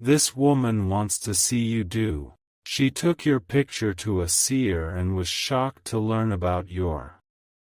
This woman wants to see you do. She took your picture to a seer and was shocked to learn about your.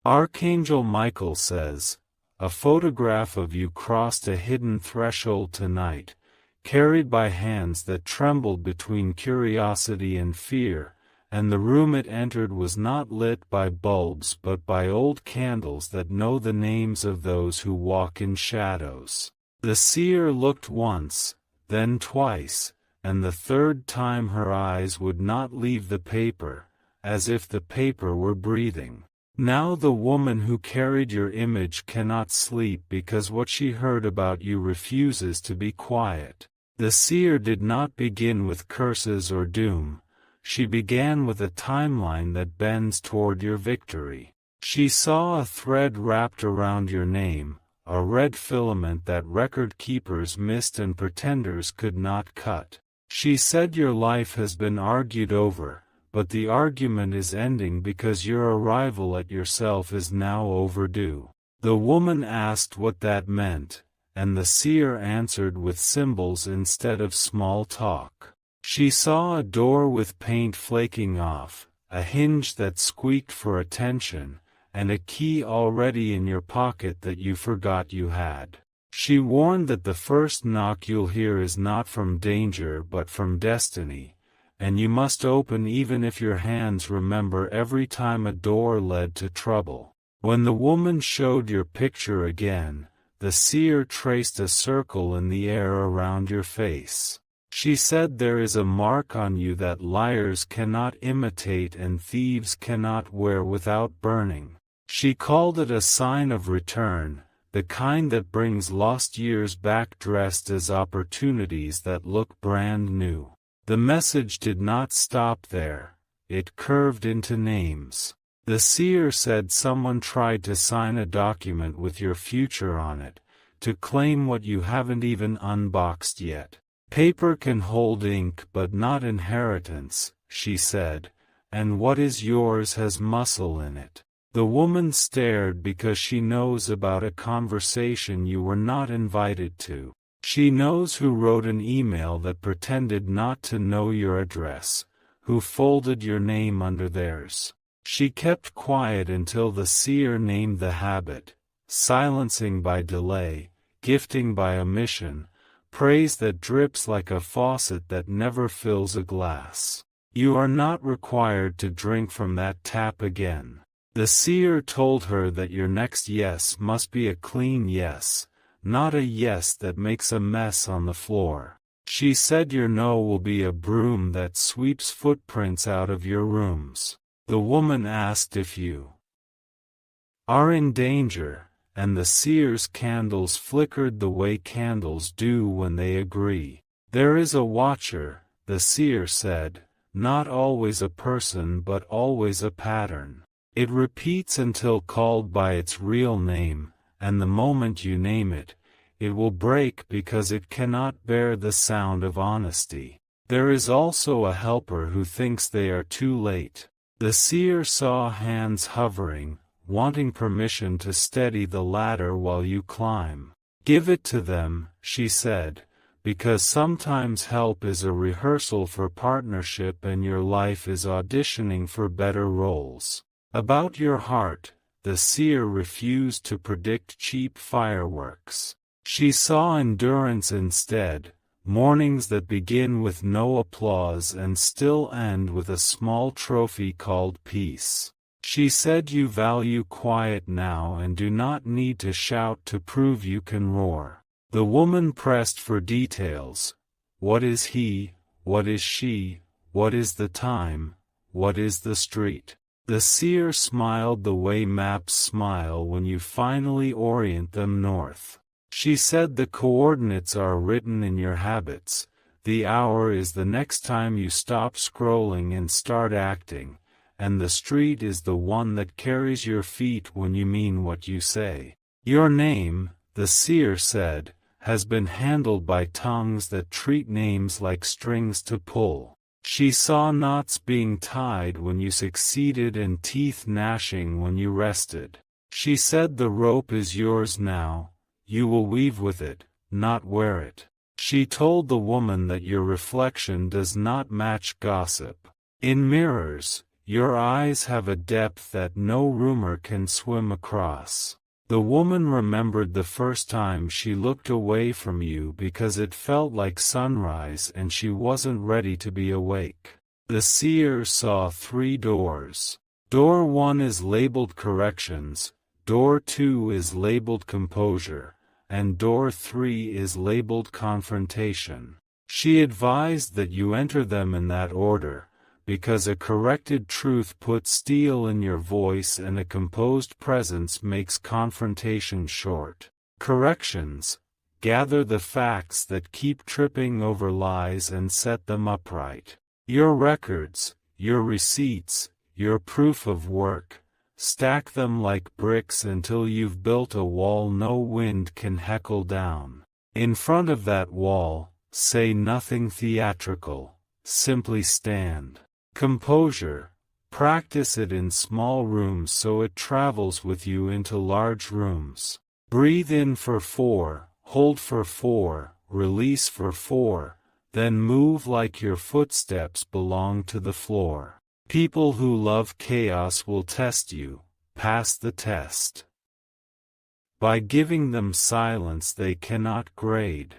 Archangel Michael says, a photograph of you crossed a hidden threshold tonight, carried by hands that trembled between curiosity and fear, and the room it entered was not lit by bulbs but by old candles that know the names of those who walk in shadows. The seer looked once, then twice, and the third time her eyes would not leave the paper, as if the paper were breathing. Now the woman who carried your image cannot sleep because what she heard about you refuses to be quiet. The seer did not begin with curses or doom. She began with a timeline that bends toward your victory. She saw a thread wrapped around your name, a red filament that record keepers missed and pretenders could not cut. She said your life has been argued over, but the argument is ending because your arrival at yourself is now overdue. The woman asked what that meant, and the seer answered with symbols instead of small talk. She saw a door with paint flaking off, a hinge that squeaked for attention, and a key already in your pocket that you forgot you had. She warned that the first knock you'll hear is not from danger but from destiny, and you must open even if your hands remember every time a door led to trouble. When the woman showed your picture again, the seer traced a circle in the air around your face. She said there is a mark on you that liars cannot imitate and thieves cannot wear without burning. She called it a sign of return, the kind that brings lost years back dressed as opportunities that look brand new. The message did not stop there, it curved into names. The seer said someone tried to sign a document with your future on it, to claim what you haven't even unboxed yet. Paper can hold ink but not inheritance, she said, and what is yours has muscle in it. The woman stared because she knows about a conversation you were not invited to. She knows who wrote an email that pretended not to know your address, who folded your name under theirs. She kept quiet until the seer named the habit, silencing by delay, gifting by omission, praise that drips like a faucet that never fills a glass. You are not required to drink from that tap again. The seer told her that your next yes must be a clean yes, not a yes that makes a mess on the floor. She said your no will be a broom that sweeps footprints out of your rooms. The woman asked if you are in danger, and the seer's candles flickered the way candles do when they agree. There is a watcher, the seer said, not always a person but always a pattern. It repeats until called by its real name, and the moment you name it, it will break because it cannot bear the sound of honesty. There is also a helper who thinks they are too late. The seer saw hands hovering, wanting permission to steady the ladder while you climb. Give it to them, she said, because sometimes help is a rehearsal for partnership and your life is auditioning for better roles. About your heart, the seer refused to predict cheap fireworks. She saw endurance instead, mornings that begin with no applause and still end with a small trophy called peace. She said you value quiet now and do not need to shout to prove you can roar. The woman pressed for details. What is he? What is she? What is the time? What is the street? The seer smiled the way maps smile when you finally orient them north. She said the coordinates are written in your habits. The hour is the next time you stop scrolling and start acting, and the street is the one that carries your feet when you mean what you say. Your name, the seer said, has been handled by tongues that treat names like strings to pull. She saw knots being tied when you succeeded and teeth gnashing when you rested. She said the rope is yours now, you will weave with it, not wear it. She told the woman that your reflection does not match gossip. In mirrors, your eyes have a depth that no rumor can swim across. The woman remembered the first time she looked away from you because it felt like sunrise and she wasn't ready to be awake. The seer saw 3 doors. Door 1 is labeled corrections, door 2 is labeled composure, and door 3 is labeled confrontation. She advised that you enter them in that order, because a corrected truth puts steel in your voice and a composed presence makes confrontation short. Corrections: gather the facts that keep tripping over lies and set them upright. Your records, your receipts, your proof of work, stack them like bricks until you've built a wall no wind can heckle down. In front of that wall, say nothing theatrical, simply stand. Composure: practice it in small rooms so it travels with you into large rooms. Breathe in for 4, hold for 4, release for 4, then move like your footsteps belong to the floor. People who love chaos will test you. Pass the test. By giving them silence they cannot grade.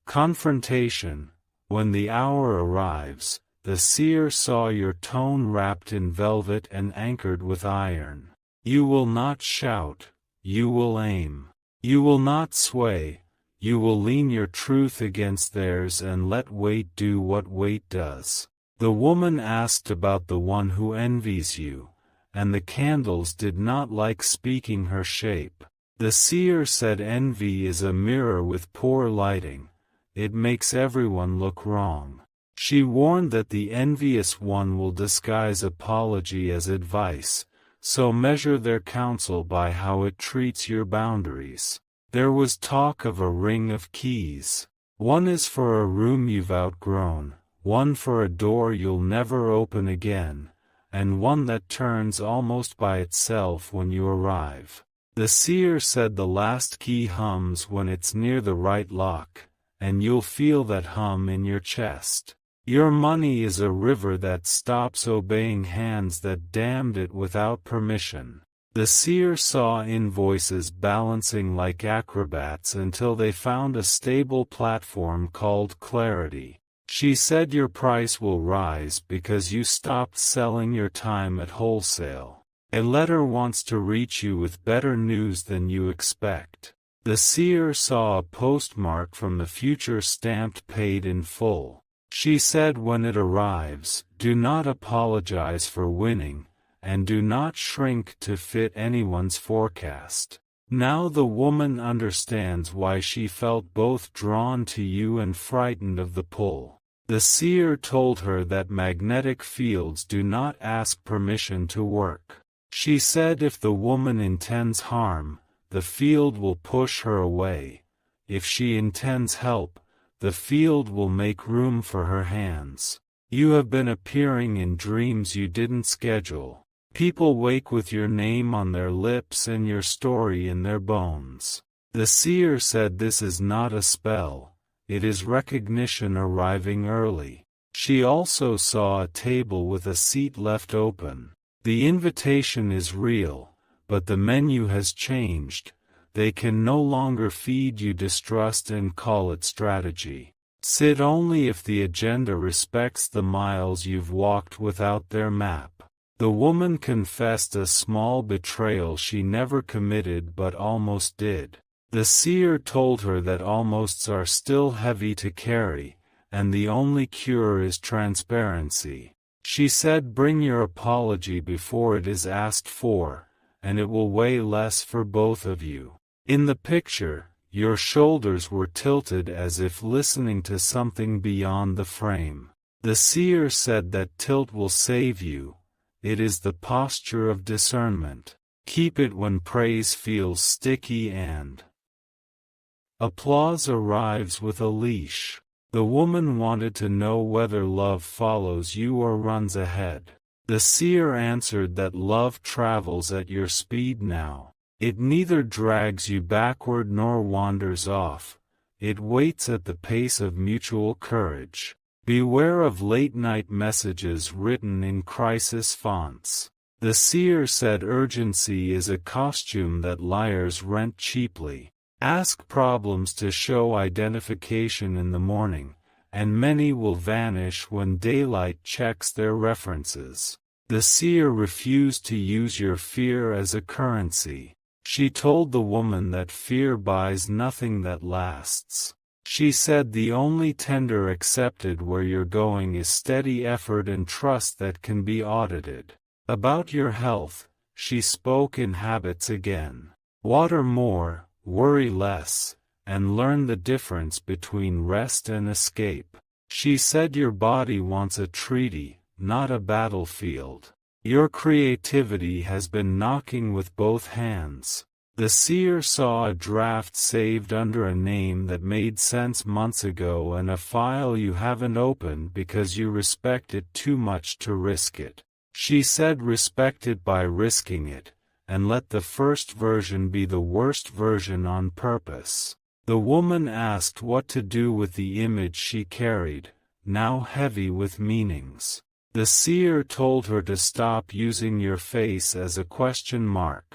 Confrontation: when the hour arrives, the seer saw your tone wrapped in velvet and anchored with iron. You will not shout, you will aim. You will not sway, you will lean your truth against theirs and let weight do what weight does. The woman asked about the one who envies you, and the candles did not like speaking her shape. The seer said envy is a mirror with poor lighting. It makes everyone look wrong. She warned that the envious one will disguise apology as advice, so measure their counsel by how it treats your boundaries. There was talk of a ring of keys. One is for a room you've outgrown, one for a door you'll never open again, and one that turns almost by itself when you arrive. The seer said the last key hums when it's near the right lock, and you'll feel that hum in your chest. Your money is a river that stops obeying hands that damned it without permission. The seer saw invoices balancing like acrobats until they found a stable platform called clarity. She said your price will rise because you stopped selling your time at wholesale. A letter wants to reach you with better news than you expect. The seer saw a postmark from the future stamped paid in full. She said when it arrives, do not apologize for winning, and do not shrink to fit anyone's forecast. Now the woman understands why she felt both drawn to you and frightened of the pull. The seer told her that magnetic fields do not ask permission to work. She said if the woman intends harm, the field will push her away. If she intends help, the field will make room for her hands. You have been appearing in dreams you didn't schedule. People wake with your name on their lips and your story in their bones. The seer said this is not a spell, it is recognition arriving early. She also saw a table with a seat left open. The invitation is real, but the menu has changed. They can no longer feed you distrust and call it strategy. Sit only if the agenda respects the miles you've walked without their map. The woman confessed a small betrayal she never committed but almost did. The seer told her that almosts are still heavy to carry, and the only cure is transparency. She said bring your apology before it is asked for, and it will weigh less for both of you. In the picture, your shoulders were tilted as if listening to something beyond the frame. The seer said that tilt will save you. It is the posture of discernment. Keep it when praise feels sticky and applause arrives with a leash. The woman wanted to know whether love follows you or runs ahead. The seer answered that love travels at your speed now. It neither drags you backward nor wanders off. It waits at the pace of mutual courage. Beware of late-night messages written in crisis fonts. The seer said urgency is a costume that liars rent cheaply. Ask problems to show identification in the morning, and many will vanish when daylight checks their references. The seer refused to use your fear as a currency. She told the woman that fear buys nothing that lasts. She said the only tender accepted where you're going is steady effort and trust that can be audited. About your health, she spoke in habits again. Water more, worry less, and learn the difference between rest and escape. She said your body wants a treaty, not a battlefield. Your creativity has been knocking with both hands. The seer saw a draft saved under a name that made sense months ago and a file you haven't opened because you respect it too much to risk it. She said respect it by risking it, and let the first version be the worst version on purpose. The woman asked what to do with the image she carried, now heavy with meanings. The seer told her to stop using your face as a question mark.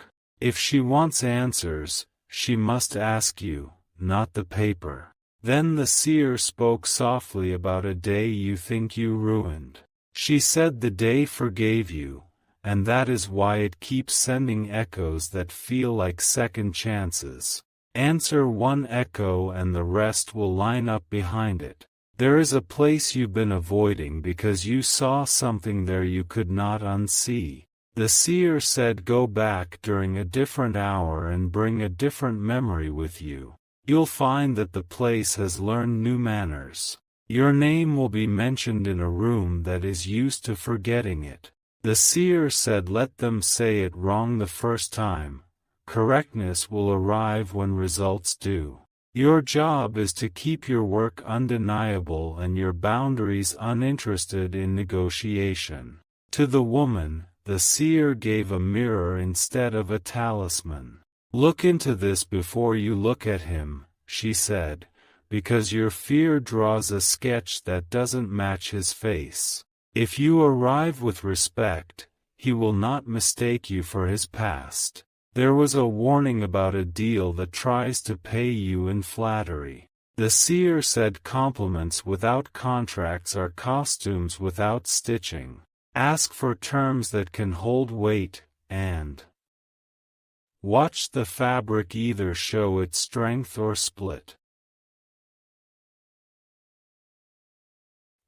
If she wants answers, she must ask you, not the paper. Then the seer spoke softly about a day you think you ruined. She said the day forgave you, and that is why it keeps sending echoes that feel like second chances. Answer one echo and the rest will line up behind it. There is a place you've been avoiding because you saw something there you could not unsee. The seer said go back during a different hour and bring a different memory with you. You'll find that the place has learned new manners. Your name will be mentioned in a room that is used to forgetting it. The seer said let them say it wrong the first time. Correctness will arrive when results do. Your job is to keep your work undeniable and your boundaries uninterested in negotiation. To the woman, the seer gave a mirror instead of a talisman. Look into this before you look at him, she said, because your fear draws a sketch that doesn't match his face. If you arrive with respect, he will not mistake you for his past. There was a warning about a deal that tries to pay you in flattery. The seer said compliments without contracts are costumes without stitching. Ask for terms that can hold weight, and watch the fabric either show its strength or split.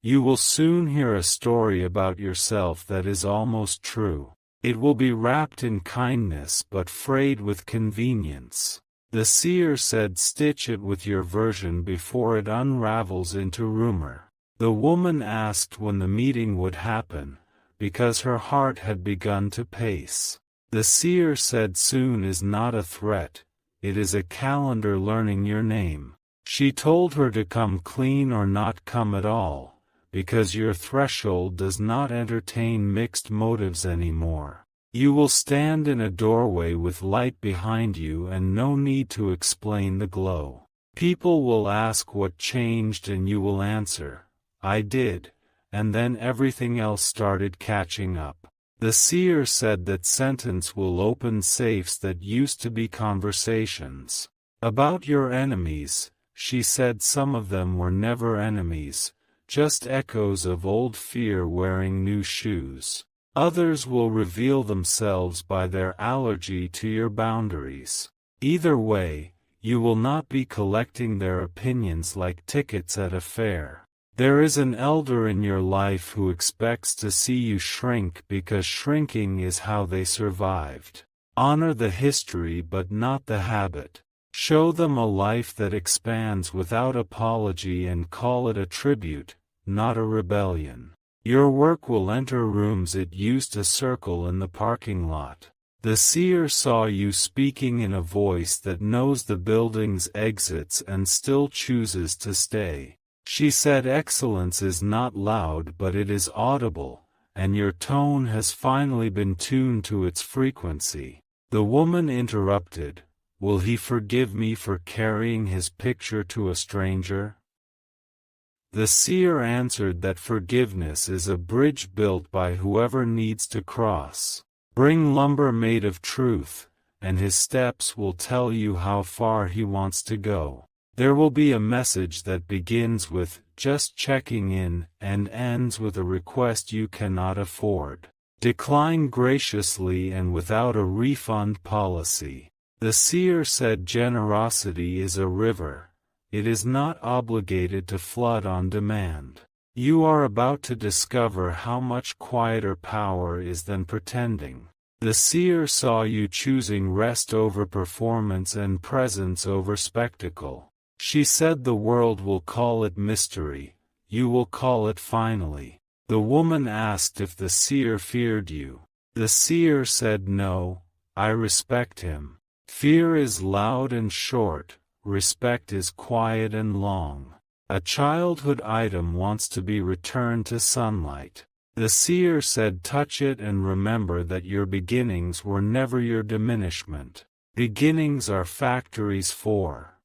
You will soon hear a story about yourself that is almost true. It will be wrapped in kindness but frayed with convenience. The seer said stitch it with your version before it unravels into rumor. The woman asked when the meeting would happen, because her heart had begun to pace. The seer said soon is not a threat, it is a calendar learning your name. She told her to come clean or not come at all, because your threshold does not entertain mixed motives anymore. You will stand in a doorway with light behind you and no need to explain the glow. People will ask what changed and you will answer, I did, and then everything else started catching up. The seer said that sentence will open safes that used to be conversations. About your enemies, she said some of them were never enemies, just echoes of old fear wearing new shoes. Others will reveal themselves by their allergy to your boundaries. Either way, you will not be collecting their opinions like tickets at a fair. There is an elder in your life who expects to see you shrink because shrinking is how they survived. Honor the history but not the habit. Show them a life that expands without apology and call it a tribute, not a rebellion. Your work will enter rooms it used to circle in the parking lot. The seer saw you speaking in a voice that knows the building's exits and still chooses to stay. She said excellence is not loud but it is audible, and your tone has finally been tuned to its frequency. The woman interrupted, "Will he forgive me for carrying his picture to a stranger?" The seer answered that forgiveness is a bridge built by whoever needs to cross. Bring lumber made of truth, and his steps will tell you how far he wants to go. There will be a message that begins with, "Just checking in," and ends with a request you cannot afford. Decline graciously and without a refund policy. The seer said generosity is a river. It is not obligated to flood on demand. You are about to discover how much quieter power is than pretending. The seer saw you choosing rest over performance and presence over spectacle. She said the world will call it mystery, you will call it finally. The woman asked if the seer feared you. The seer said no, I respect him. Fear is loud and short, respect is quiet and long. A childhood item wants to be returned to sunlight. The seer said touch it and remember that your beginnings were never your diminishment. Beginnings are factories for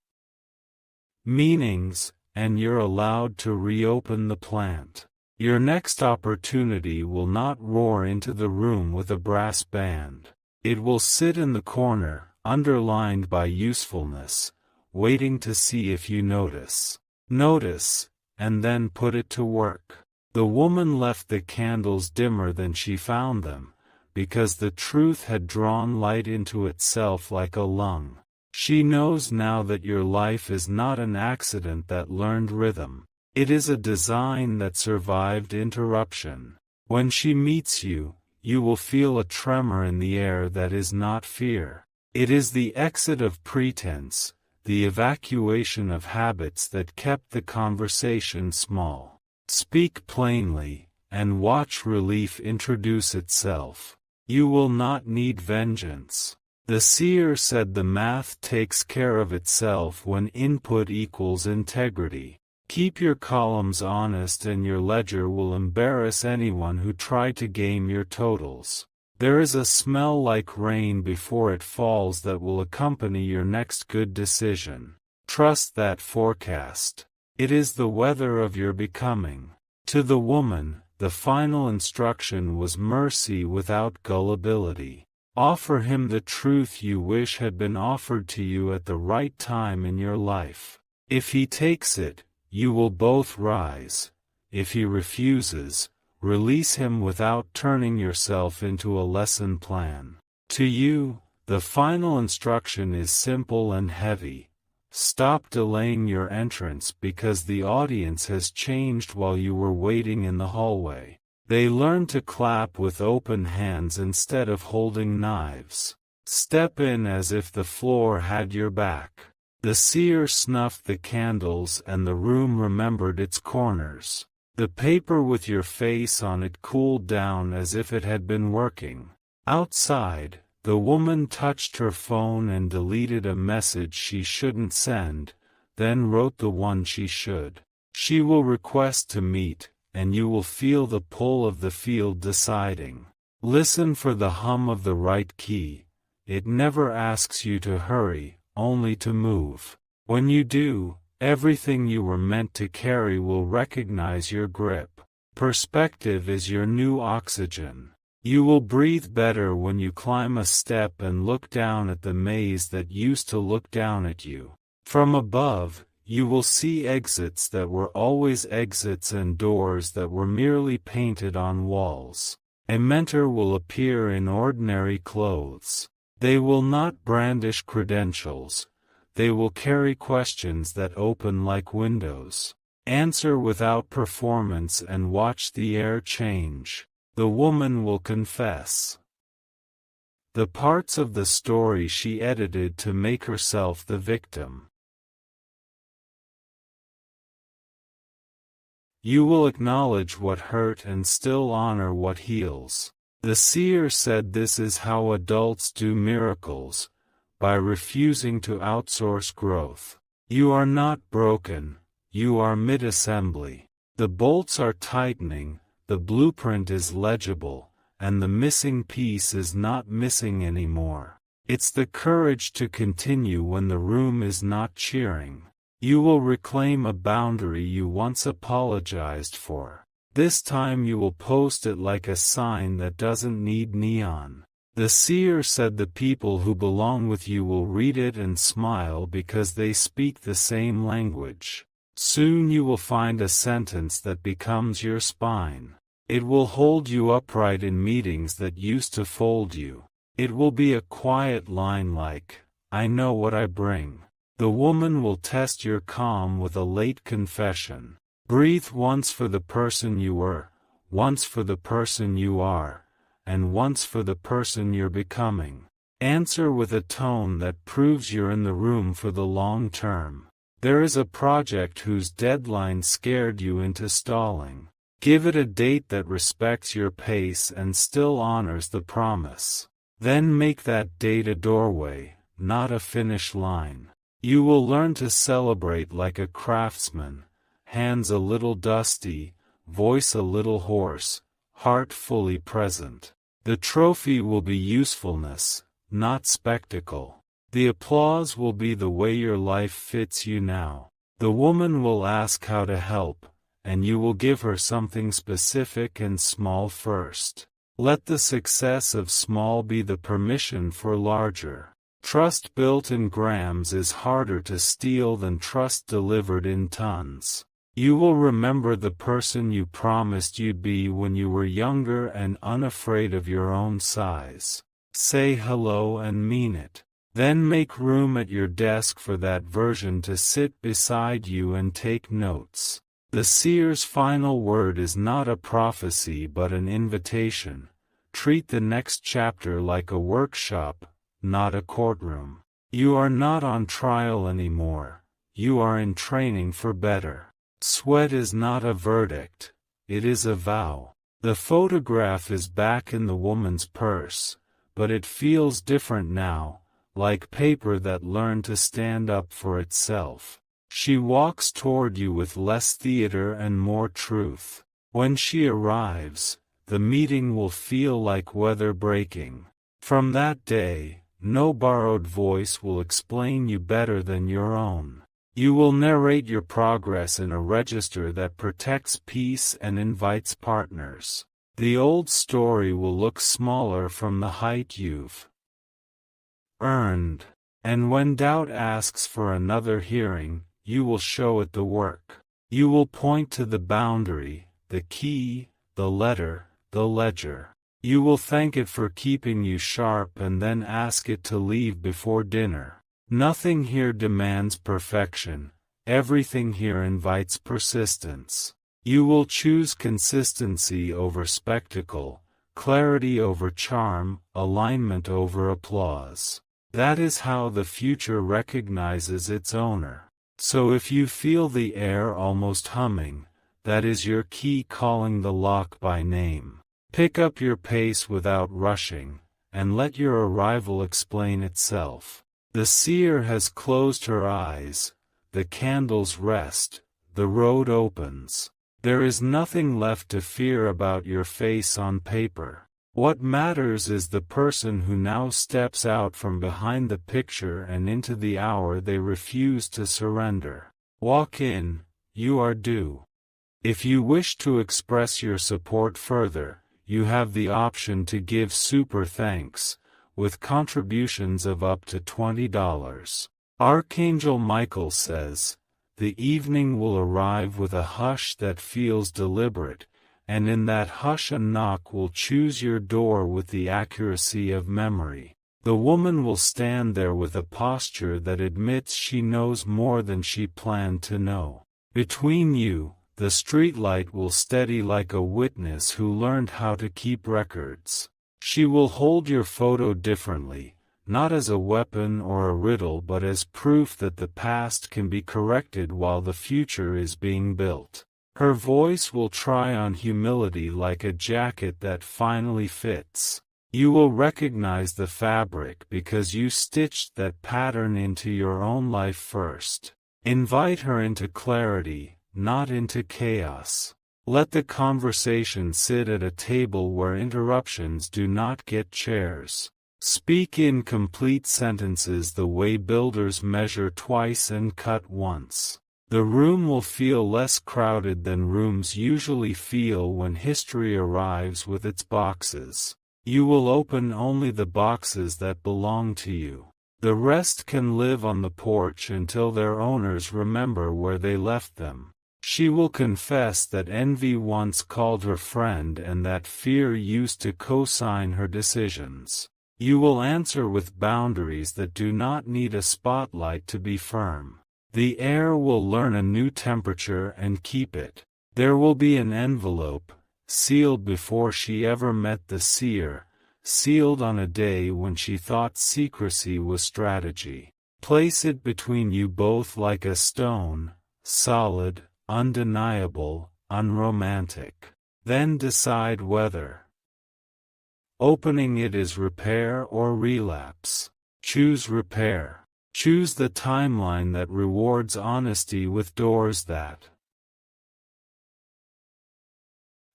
meanings, and you're allowed to reopen the plant. Your next opportunity will not roar into the room with a brass band. It will sit in the corner, underlined by usefulness, waiting to see if you notice. Notice, and then put it to work. The woman left the candles dimmer than she found them, because the truth had drawn light into itself like a lung. She knows now that your life is not an accident that learned rhythm. It is a design that survived interruption. When she meets you, you will feel a tremor in the air that is not fear. It is the exit of pretense, the evacuation of habits that kept the conversation small. Speak plainly, and watch relief introduce itself. You will not need vengeance. The seer said the math takes care of itself when input equals integrity. Keep your columns honest and your ledger will embarrass anyone who tried to game your totals. There is a smell like rain before it falls that will accompany your next good decision. Trust that forecast. It is the weather of your becoming. To the woman, the final instruction was mercy without gullibility. Offer him the truth you wish had been offered to you at the right time in your life. If he takes it, you will both rise. If he refuses, release him without turning yourself into a lesson plan. To you, the final instruction is simple and heavy. Stop delaying your entrance because the audience has changed while you were waiting in the hallway. They learn to clap with open hands instead of holding knives. Step in as if the floor had your back. The seer snuffed the candles and the room remembered its corners. The paper with your face on it cooled down as if it had been working. Outside, the woman touched her phone and deleted a message she shouldn't send, then wrote the one she should. She will request to meet, and you will feel the pull of the field deciding. Listen for the hum of the right key. It never asks you to hurry, only to move. When you do, everything you were meant to carry will recognize your grip. Perspective is your new oxygen. You will breathe better when you climb a step and look down at the maze that used to look down at you. From above, you will see exits that were always exits and doors that were merely painted on walls. A mentor will appear in ordinary clothes. They will not brandish credentials. They will carry questions that open like windows. Answer without performance and watch the air change. The woman will confess the parts of the story she edited to make herself the victim. You will acknowledge what hurt and still honor what heals. The seer said this is how adults do miracles, by refusing to outsource growth. You are not broken, you are mid-assembly. The bolts are tightening, the blueprint is legible, and the missing piece is not missing anymore. It's the courage to continue when the room is not cheering. You will reclaim a boundary you once apologized for. This time you will post it like a sign that doesn't need neon. The seer said the people who belong with you will read it and smile because they speak the same language. Soon you will find a sentence that becomes your spine. It will hold you upright in meetings that used to fold you. It will be a quiet line like, "I know what I bring." The woman will test your calm with a late confession. Breathe once for the person you were, once for the person you are, and once for the person you're becoming. Answer with a tone that proves you're in the room for the long term. There is a project whose deadline scared you into stalling. Give it a date that respects your pace and still honors the promise. Then make that date a doorway, not a finish line. You will learn to celebrate like a craftsman, hands a little dusty, voice a little hoarse, heart fully present. The trophy will be usefulness, not spectacle. The applause will be the way your life fits you now. The woman will ask how to help, and you will give her something specific and small first. Let the success of small be the permission for larger. Trust built in grams is harder to steal than trust delivered in tons. You will remember the person you promised you'd be when you were younger and unafraid of your own size. Say hello and mean it. Then make room at your desk for that version to sit beside you and take notes. The seer's final word is not a prophecy but an invitation. Treat the next chapter like a workshop, not a courtroom. You are not on trial anymore. You are in training for better. Sweat is not a verdict. It is a vow. The photograph is back in the woman's purse, but it feels different now, like paper that learned to stand up for itself. She walks toward you with less theater and more truth. When she arrives, the meeting will feel like weather breaking. From that day, no borrowed voice will explain you better than your own. You will narrate your progress in a register that protects peace and invites partners. The old story will look smaller from the height you've earned. And when doubt asks for another hearing, you will show it the work. You will point to the boundary, the key, the letter, the ledger. You will thank it for keeping you sharp and then ask it to leave before dinner. Nothing here demands perfection. Everything here invites persistence. You will choose consistency over spectacle, clarity over charm, alignment over applause. That is how the future recognizes its owner. So if you feel the air almost humming, that is your key calling the lock by name. Pick up your pace without rushing, and let your arrival explain itself. The seer has closed her eyes, the candles rest, the road opens. There is nothing left to fear about your face on paper. What matters is the person who now steps out from behind the picture and into the hour they refuse to surrender. Walk in, you are due. If you wish to express your support further, you have the option to give super thanks, with contributions of up to $20. Archangel Michael says, the evening will arrive with a hush that feels deliberate, and in that hush a knock will choose your door with the accuracy of memory. The woman will stand there with a posture that admits she knows more than she planned to know. Between you, the streetlight will steady like a witness who learned how to keep records. She will hold your photo differently, not as a weapon or a riddle but as proof that the past can be corrected while the future is being built. Her voice will try on humility like a jacket that finally fits. You will recognize the fabric because you stitched that pattern into your own life first. Invite her into clarity, not into chaos. Let the conversation sit at a table where interruptions do not get chairs. Speak in complete sentences the way builders measure twice and cut once. The room will feel less crowded than rooms usually feel when history arrives with its boxes. You will open only the boxes that belong to you. The rest can live on the porch until their owners remember where they left them. She will confess that envy once called her friend and that fear used to co-sign her decisions. You will answer with boundaries that do not need a spotlight to be firm. The air will learn a new temperature and keep it. There will be an envelope, sealed before she ever met the seer, sealed on a day when she thought secrecy was strategy. Place it between you both like a stone, solid, undeniable, unromantic. Then decide whether opening it is repair or relapse. Choose repair. Choose the timeline that rewards honesty with doors that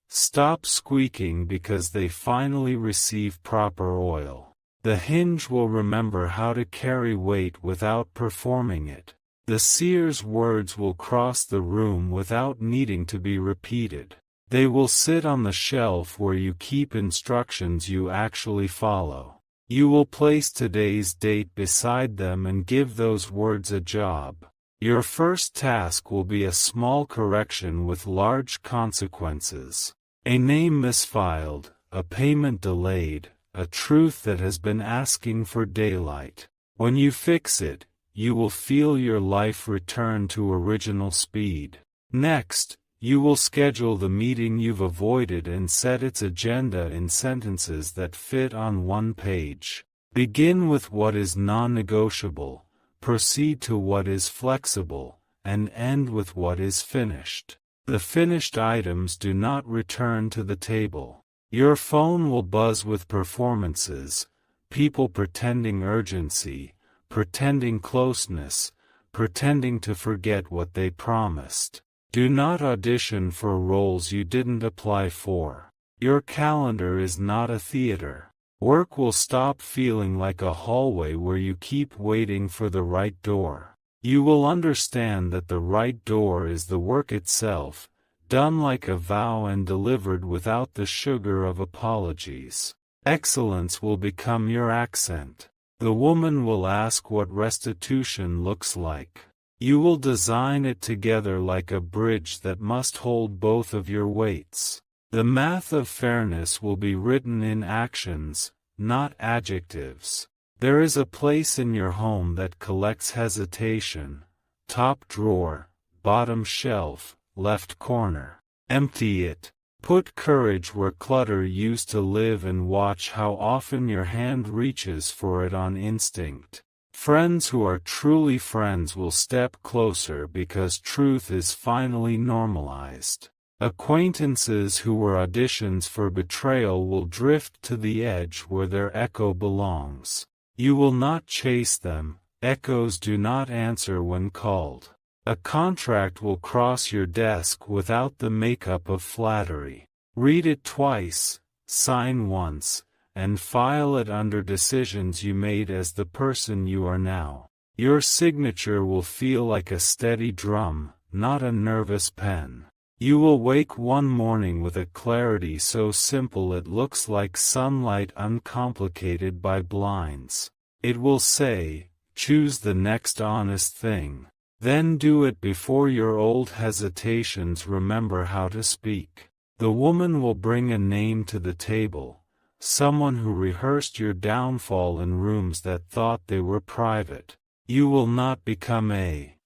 stop squeaking because they finally receive proper oil. The hinge will remember how to carry weight without performing it. The seer's words will cross the room without needing to be repeated. They will sit on the shelf where you keep instructions you actually follow. You will place today's date beside them and give those words a job. Your first task will be a small correction with large consequences. A name misfiled, a payment delayed, a truth that has been asking for daylight. When you fix it, you will feel your life return to original speed. Next, you will schedule the meeting you've avoided and set its agenda in sentences that fit on one page. Begin with what is non-negotiable, proceed to what is flexible, and end with what is finished. The finished items do not return to the table. Your phone will buzz with performances, people pretending urgency, pretending closeness, pretending to forget what they promised. Do not audition for roles you didn't apply for. Your calendar is not a theater. Work will stop feeling like a hallway where you keep waiting for the right door. You will understand that the right door is the work itself, done like a vow and delivered without the sugar of apologies. Excellence will become your accent. The woman will ask what restitution looks like. You will design it together like a bridge that must hold both of your weights. The math of fairness will be written in actions, not adjectives. There is a place in your home that collects hesitation. Top drawer, bottom shelf, left corner. Empty it. Put courage where clutter used to live and watch how often your hand reaches for it on instinct. Friends who are truly friends will step closer because truth is finally normalized. Acquaintances who were auditions for betrayal will drift to the edge where their echo belongs. You will not chase them, echoes do not answer when called. A contract will cross your desk without the makeup of flattery. Read it twice, sign once, and file it under decisions you made as the person you are now. Your signature will feel like a steady drum, not a nervous pen. You will wake one morning with a clarity so simple it looks like sunlight uncomplicated by blinds. It will say, choose the next honest thing. Then do it before your old hesitations remember how to speak. The woman will bring a name to the table. Someone who rehearsed your downfall in rooms that thought they were private. You will not become a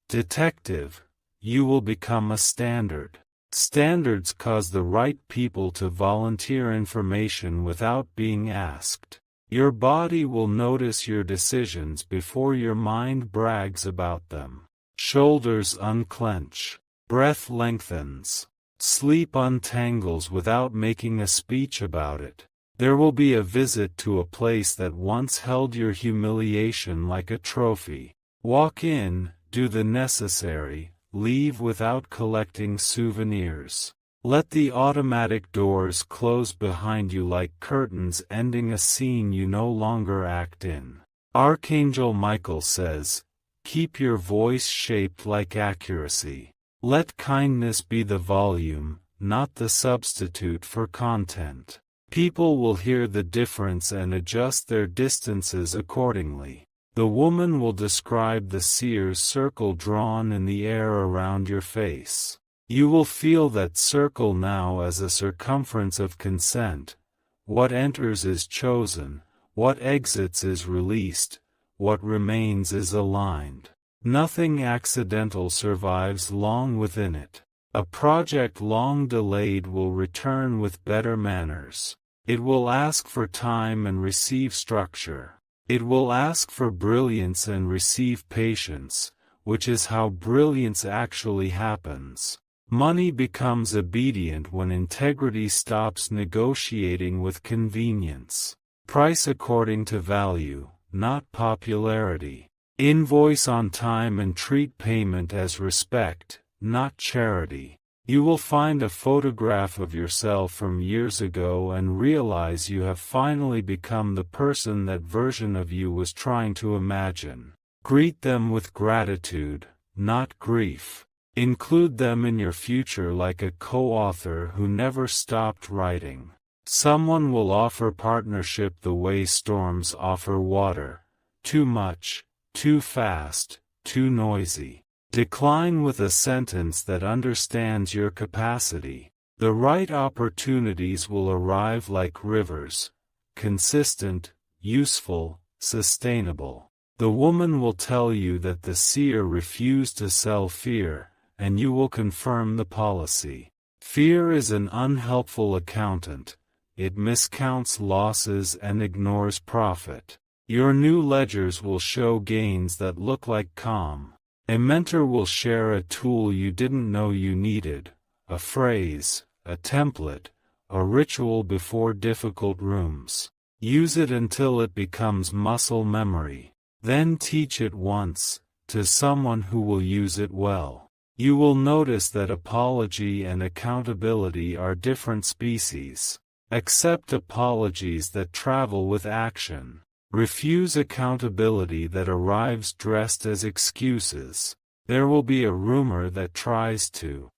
detective, you will become a standard. Standards cause the right people to volunteer information without being asked. Your body will notice your decisions before your mind brags about them. Shoulders unclench. Breath lengthens. Sleep untangles without making a speech about it. There will be a visit to a place that once held your humiliation like a trophy. Walk in, do the necessary, leave without collecting souvenirs. Let the automatic doors close behind you like curtains ending a scene you no longer act in. Archangel Michael says, keep your voice shaped like accuracy. Let kindness be the volume, not the substitute for content. People will hear the difference and adjust their distances accordingly. The woman will describe the seer's circle drawn in the air around your face. You will feel that circle now as a circumference of consent. What enters is chosen, what exits is released, what remains is aligned. Nothing accidental survives long within it. A project long delayed will return with better manners. It will ask for time and receive structure. It will ask for brilliance and receive patience, which is how brilliance actually happens. Money becomes obedient when integrity stops negotiating with convenience. Price according to value, not popularity. Invoice on time and treat payment as respect, not charity. You will find a photograph of yourself from years ago and realize you have finally become the person that version of you was trying to imagine. Greet them with gratitude, not grief. Include them in your future like a co-author who never stopped writing. Someone will offer partnership the way storms offer water. Too much, too fast, too noisy. Decline with a sentence that understands your capacity. The right opportunities will arrive like rivers. Consistent, useful, sustainable. The woman will tell you that the seer refused to sell fear, and you will confirm the policy. Fear is an unhelpful accountant. It miscounts losses and ignores profit. Your new ledgers will show gains that look like calm. A mentor will share a tool you didn't know you needed, a phrase, a template, a ritual before difficult rooms. Use it until it becomes muscle memory. Then teach it once, to someone who will use it well. You will notice that apology and accountability are different species. Accept apologies that travel with action. Refuse accountability that arrives dressed as excuses. There will be a rumor that tries to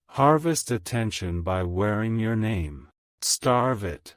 harvest attention by wearing your name. Starve it.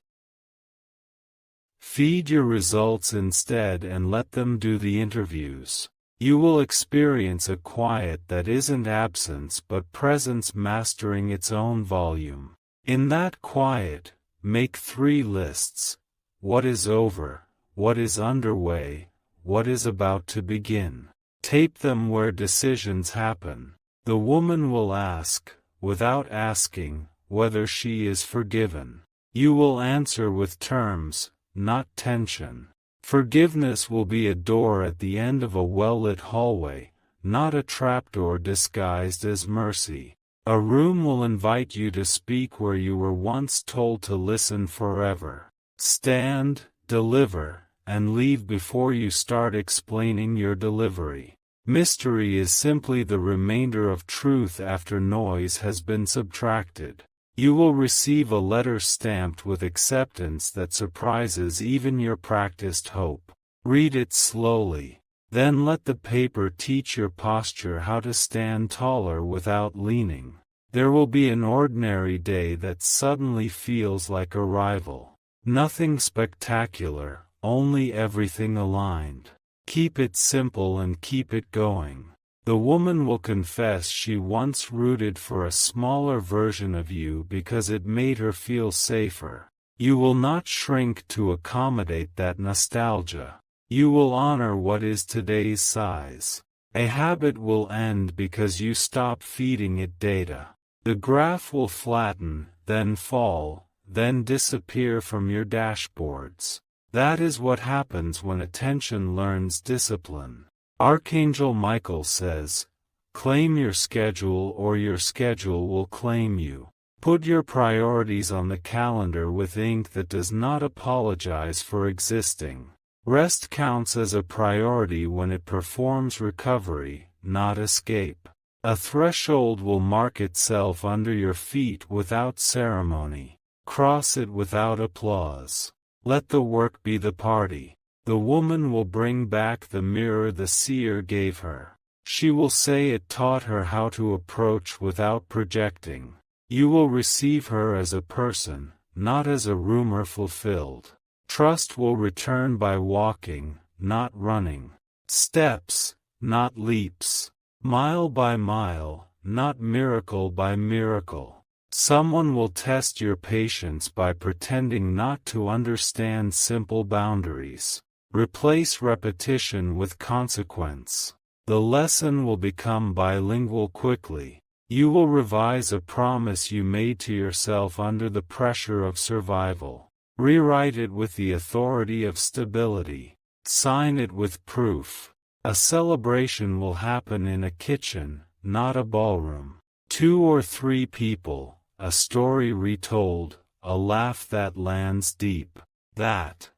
Feed your results instead and let them do the interviews. You will experience a quiet that isn't absence but presence mastering its own volume. In that quiet, make 3 lists. What is over, what is underway, what is about to begin. Tape them where decisions happen. The woman will ask, without asking, whether she is forgiven. You will answer with terms, not tension. Forgiveness will be a door at the end of a well-lit hallway, not a trapdoor disguised as mercy. A room will invite you to speak where you were once told to listen forever. Stand, deliver, and leave before you start explaining your delivery. Mystery is simply the remainder of truth after noise has been subtracted. You will receive a letter stamped with acceptance that surprises even your practiced hope. Read it slowly. Then let the paper teach your posture how to stand taller without leaning. There will be an ordinary day that suddenly feels like arrival. Nothing spectacular, only everything aligned. Keep it simple and keep it going. The woman will confess she once rooted for a smaller version of you because it made her feel safer. You will not shrink to accommodate that nostalgia. You will honor what is today's size. A habit will end because you stop feeding it data. The graph will flatten, then fall, then disappear from your dashboards. That is what happens when attention learns discipline. Archangel Michael says, claim your schedule or your schedule will claim you. Put your priorities on the calendar with ink that does not apologize for existing. Rest counts as a priority when it performs recovery, not escape. A threshold will mark itself under your feet without ceremony. Cross it without applause. Let the work be the party. The woman will bring back the mirror the seer gave her. She will say it taught her how to approach without projecting. You will receive her as a person, not as a rumor fulfilled. Trust will return by walking, not running. Steps, not leaps. Mile by mile, not miracle by miracle. Someone will test your patience by pretending not to understand simple boundaries. Replace repetition with consequence. The lesson will become bilingual quickly. You will revise a promise you made to yourself under the pressure of survival. Rewrite it with the authority of stability. Sign it with proof. A celebration will happen in a kitchen, not a ballroom. 2 or 3 people, a story retold, a laugh that lands deep. That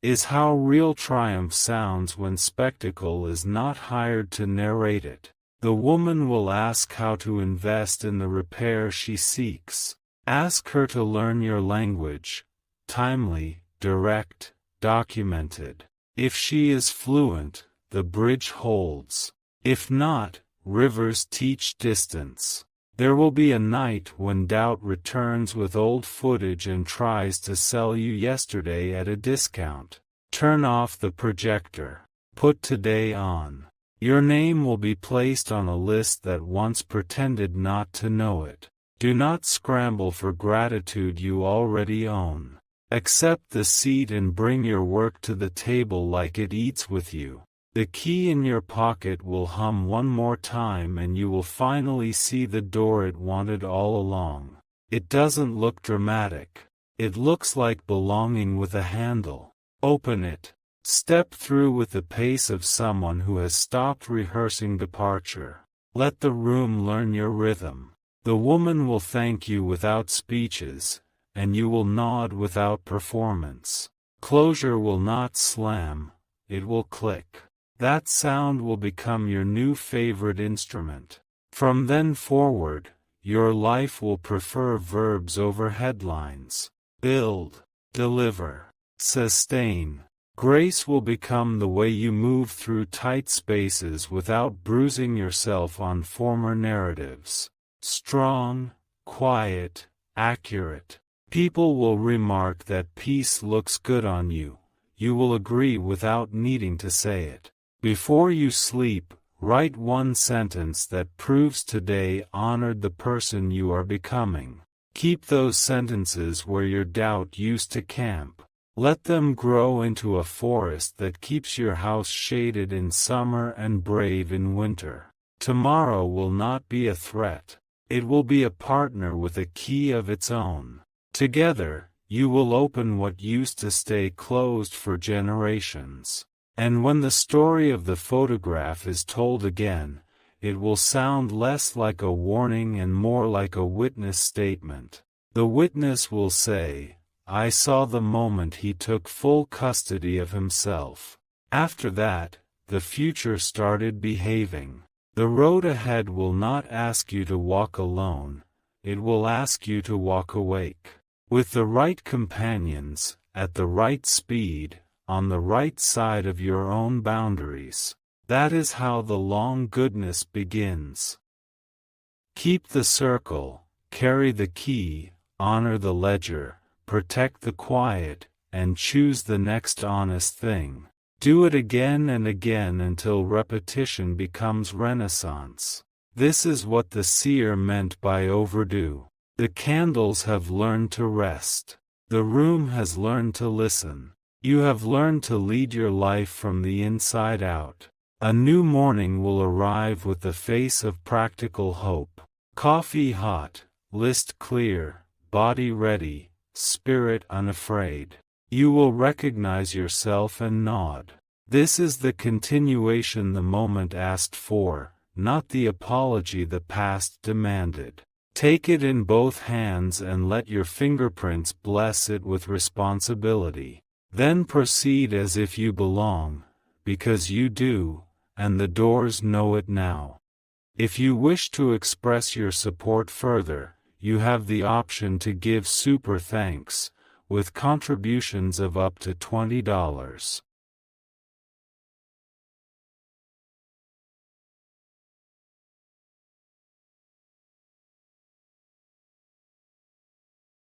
is how real triumph sounds when spectacle is not hired to narrate it. The woman will ask how to invest in the repair she seeks. Ask her to learn your language, timely, direct, documented. If she is fluent, the bridge holds. If not, rivers teach distance. There will be a night when doubt returns with old footage and tries to sell you yesterday at a discount. Turn off the projector. Put today on. Your name will be placed on a list that once pretended not to know it. Do not scramble for gratitude you already own. Accept the seat and bring your work to the table like it eats with you. The key in your pocket will hum one more time and you will finally see the door it wanted all along. It doesn't look dramatic. It looks like belonging with a handle. Open it. Step through with the pace of someone who has stopped rehearsing departure. Let the room learn your rhythm. The woman will thank you without speeches, and you will nod without performance. Closure will not slam, it will click. That sound will become your new favorite instrument. From then forward, your life will prefer verbs over headlines. Build, deliver, sustain. Grace will become the way you move through tight spaces without bruising yourself on former narratives. Strong, quiet, accurate. People will remark that peace looks good on you. You will agree without needing to say it. Before you sleep, write one sentence that proves today honored the person you are becoming. Keep those sentences where your doubt used to camp. Let them grow into a forest that keeps your house shaded in summer and brave in winter. Tomorrow will not be a threat. It will be a partner with a key of its own. Together, you will open what used to stay closed for generations. And when the story of the photograph is told again, it will sound less like a warning and more like a witness statement. The witness will say, "I saw the moment he took full custody of himself." After that, the future started behaving. The road ahead will not ask you to walk alone, it will ask you to walk awake. With the right companions, at the right speed, on the right side of your own boundaries. That is how the long goodness begins. Keep the circle, carry the key, honor the ledger, protect the quiet, and choose the next honest thing. Do it again and again until repetition becomes renaissance. This is what the seer meant by overdue. The candles have learned to rest. The room has learned to listen. You have learned to lead your life from the inside out. A new morning will arrive with the face of practical hope. Coffee hot, list clear, body ready, spirit unafraid. You will recognize yourself and nod. This is the continuation the moment asked for, not the apology the past demanded. Take it in both hands and let your fingerprints bless it with responsibility. Then proceed as if you belong, because you do, and the doors know it now. If you wish to express your support further, you have the option to give super thanks, with contributions of up to $20.